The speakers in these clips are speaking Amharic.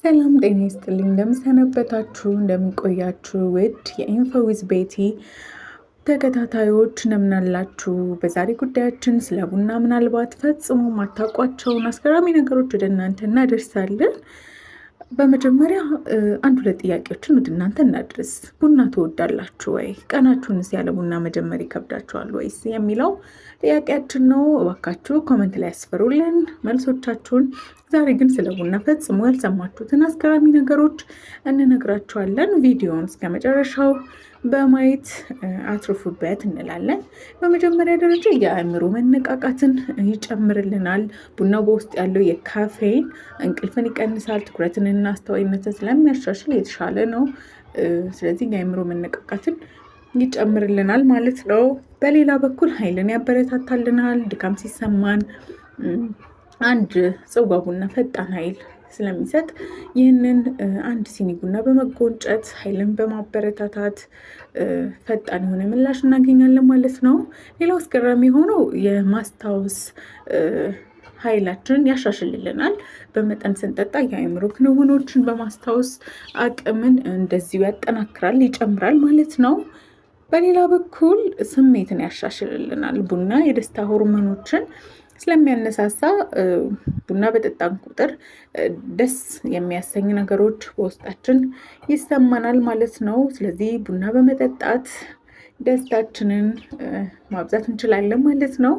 ሰላም ጤና ይስጥልኝ። እንደምሰነበታችሁ እንደምንቆያችሁ ውድ የኢንፎዊዝ ቤቲ ተከታታዮች እንደምናላችሁ። በዛሬ ጉዳያችን ስለ ቡና ምናልባት ፈጽሞ ማታውቋቸውን አስገራሚ ነገሮች ወደ እናንተ እናደርሳለን። በመጀመሪያ አንድ ሁለት ጥያቄዎችን ወደ እናንተ እናድርስ። ቡና ትወዳላችሁ ወይ? ቀናችሁንስ ያለ ቡና መጀመር ይከብዳችኋል ወይስ የሚለው ጥያቄያችን ነው። እባካችሁ ኮመንት ላይ ያስፈሩልን መልሶቻችሁን። ዛሬ ግን ስለ ቡና ፈጽሞ ያልሰማችሁትን አስገራሚ ነገሮች እንነግራችኋለን። ቪዲዮውን እስከ መጨረሻው በማየት አትርፉበት እንላለን። በመጀመሪያ ደረጃ የአእምሮ መነቃቃትን ይጨምርልናል። ቡናው በውስጥ ያለው የካፌን እንቅልፍን ይቀንሳል፣ ትኩረትንና አስተዋይነትን ስለሚያሻሽል የተሻለ ነው። ስለዚህ የአእምሮ መነቃቃትን ይጨምርልናል ማለት ነው። በሌላ በኩል ኃይልን ያበረታታልናል። ድካም ሲሰማን አንድ ጽዋ ቡና ፈጣን ኃይል ስለሚሰጥ ይህንን አንድ ሲኒ ቡና በመጎንጨት ኃይልን በማበረታታት ፈጣን የሆነ ምላሽ እናገኛለን ማለት ነው። ሌላው አስገራሚ የሆነው የማስታወስ ኃይላችንን ያሻሽልልናል። በመጠን ስንጠጣ የአእምሮ ክንውኖችን በማስታወስ አቅምን እንደዚሁ ያጠናክራል፣ ይጨምራል ማለት ነው። በሌላ በኩል ስሜትን ያሻሽልልናል። ቡና የደስታ ሆርሞኖችን ስለሚያነሳሳ ቡና በጠጣን ቁጥር ደስ የሚያሰኝ ነገሮች በውስጣችን ይሰማናል ማለት ነው። ስለዚህ ቡና በመጠጣት ደስታችንን ማብዛት እንችላለን ማለት ነው።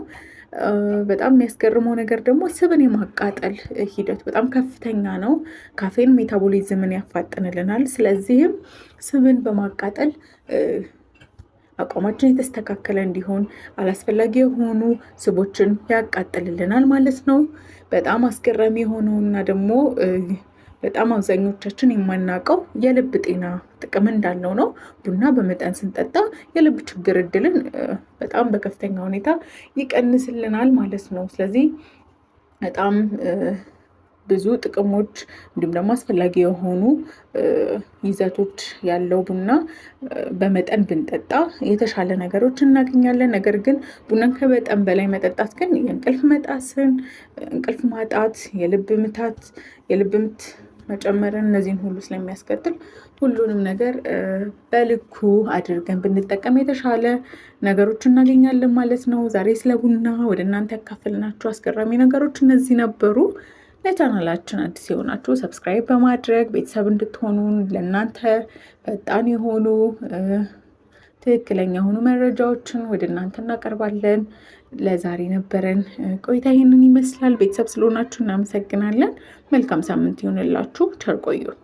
በጣም የሚያስገርመው ነገር ደግሞ ስብን የማቃጠል ሂደት በጣም ከፍተኛ ነው። ካፌን ሜታቦሊዝምን ያፋጥንልናል። ስለዚህም ስብን በማቃጠል አቋማችን የተስተካከለ እንዲሆን አላስፈላጊ የሆኑ ስቦችን ያቃጥልልናል ማለት ነው። በጣም አስገራሚ የሆነውና ደግሞ በጣም አብዛኞቻችን የማናውቀው የልብ ጤና ጥቅም እንዳለው ነው። ቡና በመጠን ስንጠጣ የልብ ችግር እድልን በጣም በከፍተኛ ሁኔታ ይቀንስልናል ማለት ነው። ስለዚህ በጣም ብዙ ጥቅሞች እንዲሁም ደግሞ አስፈላጊ የሆኑ ይዘቶች ያለው ቡና በመጠን ብንጠጣ የተሻለ ነገሮች እናገኛለን። ነገር ግን ቡናን ከመጠን በላይ መጠጣት ግን የእንቅልፍ መጣስን፣ እንቅልፍ ማጣት፣ የልብ ምት መጨመርን እነዚህን ሁሉ ስለሚያስከትል ሁሉንም ነገር በልኩ አድርገን ብንጠቀም የተሻለ ነገሮች እናገኛለን ማለት ነው። ዛሬ ስለ ቡና ወደ እናንተ ያካፈልናቸው አስገራሚ ነገሮች እነዚህ ነበሩ። ለቻናላችን አዲስ የሆናችሁ ሰብስክራይብ በማድረግ ቤተሰብ እንድትሆኑ ለእናንተ ፈጣን የሆኑ ትክክለኛ የሆኑ መረጃዎችን ወደ እናንተ እናቀርባለን። ለዛሬ ነበረን ቆይታ ይህንን ይመስላል። ቤተሰብ ስለሆናችሁ እናመሰግናለን። መልካም ሳምንት ይሆንላችሁ። ቸር ቆዩን።